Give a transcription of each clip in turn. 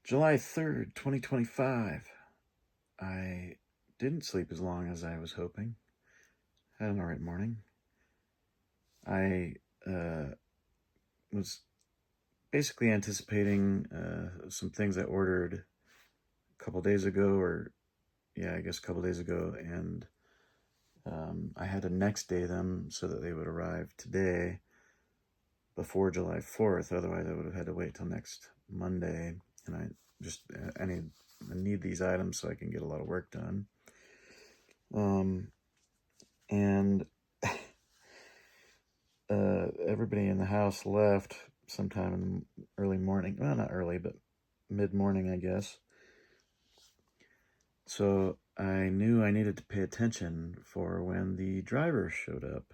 July 3rd, 2025. I didn't sleep as long as I was hoping. Had an alright morning. I was basically anticipating some things I ordered a couple days ago, I guess a couple days ago, and I had to next day them so that they would arrive today before July 4th. Otherwise, I would have had to wait till next Monday, and I need these items so I can get a lot of work done. And everybody in the house left sometime in the early morning. Well, not early, but mid-morning, I guess. So I knew I needed to pay attention for when the driver showed up.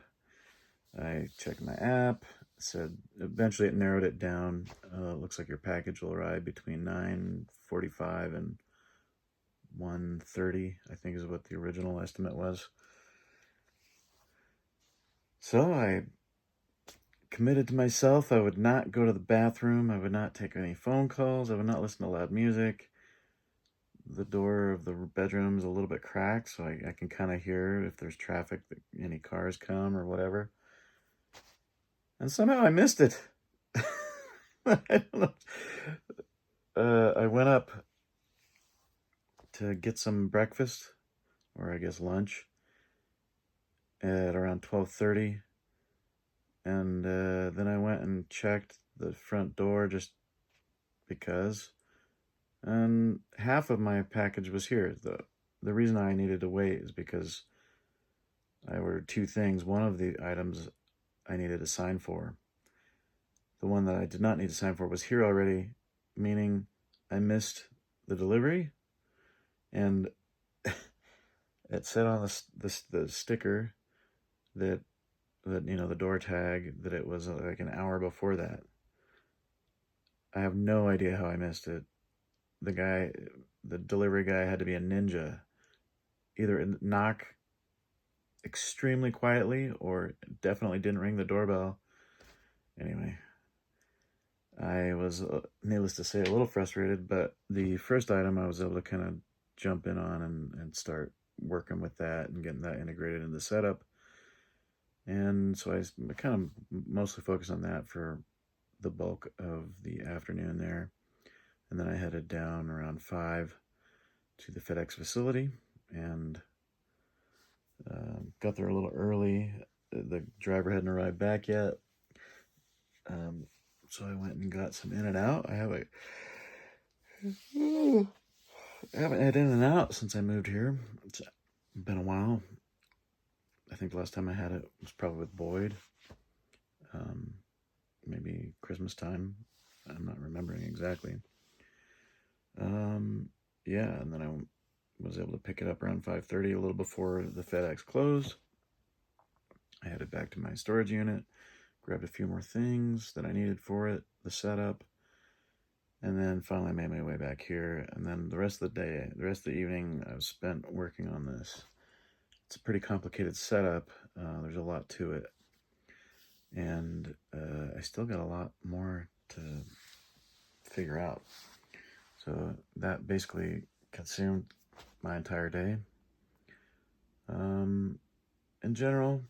I checked my app, said eventually it narrowed it down. Looks like your package will arrive between 9:45 and 1:30, I think is what the original estimate was. So I committed to myself. I would not go to the bathroom. I would not take any phone calls. I would not listen to loud music. The door of the bedroom is a little bit cracked, so I can kind of hear if there's traffic, any cars come or whatever. And somehow I missed it. I don't know. I went up to get some breakfast, or I guess lunch, at around 12:30. And then I went and checked the front door just because. And half of my package was here. The reason I needed to wait is because I ordered two things. One of the items I needed to sign for. The one that I did not need to sign for was here already, meaning I missed the delivery. And it said on the sticker that the door tag, that it was like an hour before that. I have no idea how I missed it. The delivery guy had to be a ninja. Either knock extremely quietly or definitely didn't ring the doorbell. Anyway, I was, needless to say, a little frustrated, but the first item I was able to kind of jump in on and start working with that and getting that integrated in the setup. And so I kind of mostly focused on that for the bulk of the afternoon there. And then I headed down around 5 to the FedEx facility and got there a little early. The driver hadn't arrived back yet. So I went and got some In-N-Out. I haven't had In-N-Out since I moved here. It's been a while. I think the last time I had it was probably with Boyd. Maybe Christmas time. I'm not remembering exactly. Yeah, and then I was able to pick it up around 5:30, a little before the FedEx closed. I headed back to my storage unit, grabbed a few more things that I needed for it, the setup, and then finally made my way back here. And then the rest of the evening, I was spent working on this. It's a pretty complicated setup. There's a lot to it. And I still got a lot more to figure out. So that basically consumed my entire day. In general,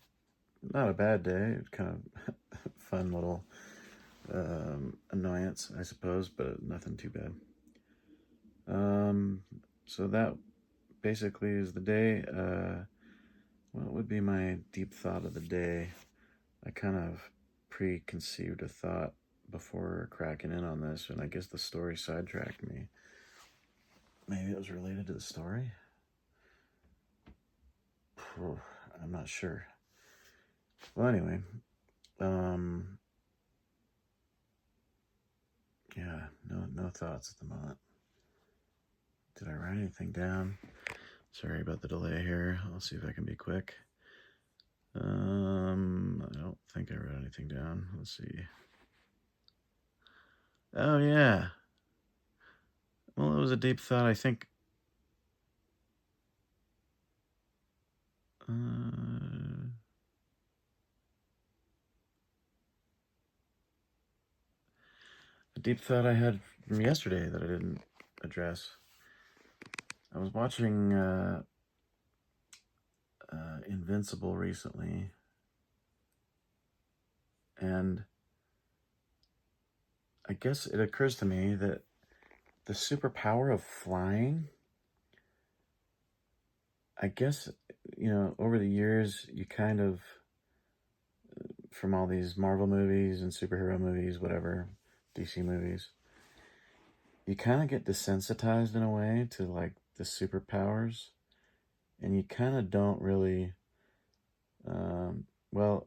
not a bad day. It's kind of fun little annoyance, I suppose, but nothing too bad. So that basically is the day. What would be my deep thought of the day? I kind of preconceived a thought before cracking in on this, and I guess the story sidetracked me. Maybe it was related to the story? I'm not sure. Well, anyway, yeah, no thoughts at the moment. Did I write anything down? Sorry about the delay here. I'll see if I can be quick. I don't think I wrote anything down. Let's see. Oh, yeah. Well, it was a deep thought, I think. A deep thought I had from yesterday that I didn't address. I was watching Invincible recently, and I guess it occurs to me that the superpower of flying, I guess, over the years, you kind of, from all these Marvel movies and superhero movies, whatever, DC movies, you kind of get desensitized in a way to like the superpowers, and you kind of don't really, well,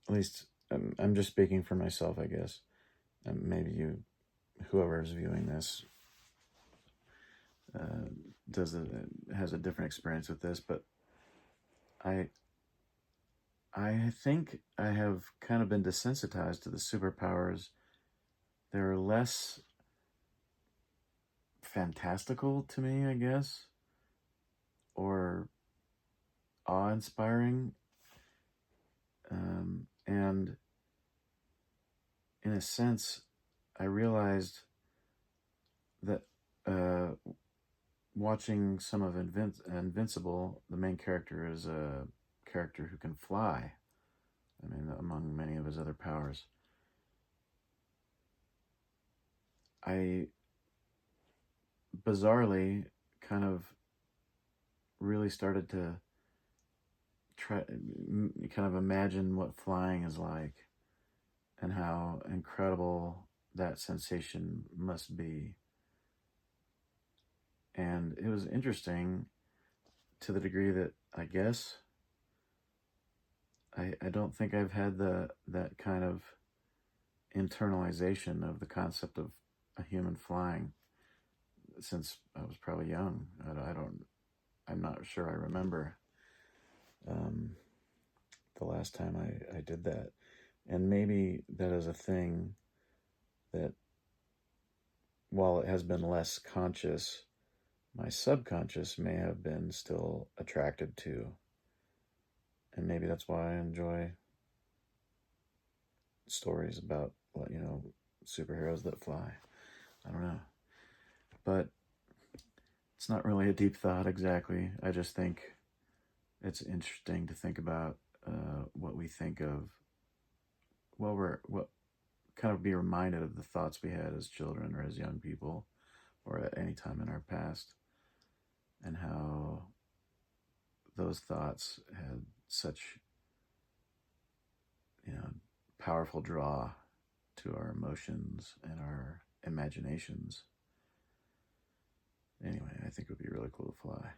at least I'm just speaking for myself, I guess. Maybe whoever is viewing this, has a different experience with this, but I think I have kind of been desensitized to the superpowers. They're less fantastical to me, I guess, or awe-inspiring, and in a sense, I realized that watching some of Invincible, the main character is a character who can fly. I mean, among many of his other powers. I bizarrely kind of really started to try kind of imagine what flying is like and how incredible that sensation must be. And it was interesting to the degree that I guess I don't think I've had that kind of internalization of the concept of a human flying since I was probably young. I'm not sure I remember the last time I did that. And maybe that is a thing that, while it has been less conscious, my subconscious may have been still attracted to. And maybe that's why I enjoy stories about, superheroes that fly. I don't know. But it's not really a deep thought exactly. I just think it's interesting to think about what we think of. What kind of be reminded of the thoughts we had as children or as young people or at any time in our past, and how those thoughts had such, powerful draw to our emotions and our imaginations. Anyway, I think it would be really cool to fly.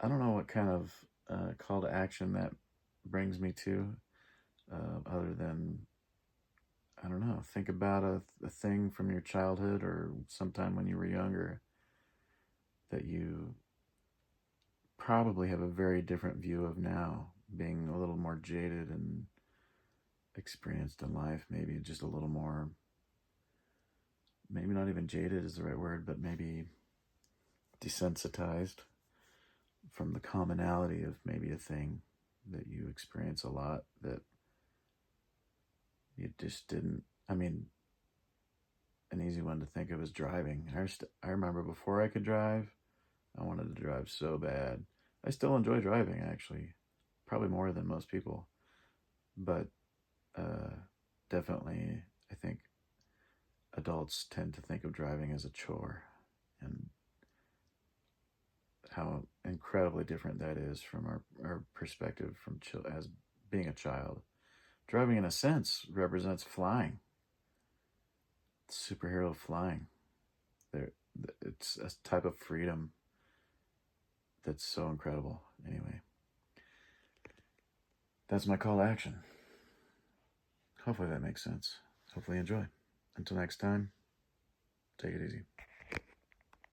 I don't know what kind of call to action that brings me to, other than, I don't know, think about a thing from your childhood or sometime when you were younger that you probably have a very different view of now, being a little more jaded and experienced in life, maybe just a little more, maybe not even jaded is the right word, but maybe desensitized from the commonality of maybe a thing that you experience a lot that you just didn't. I mean, an easy one to think of is driving. I remember before I could drive, I wanted to drive so bad. I still enjoy driving, actually, probably more than most people, but definitely, I think adults tend to think of driving as a chore, and how incredibly different that is from our perspective as being a child. Driving, in a sense, represents flying, superhero flying. There, it's a type of freedom that's so incredible. Anyway, that's my call to action. Hopefully that makes sense. Hopefully you enjoy. Until next time, take it easy.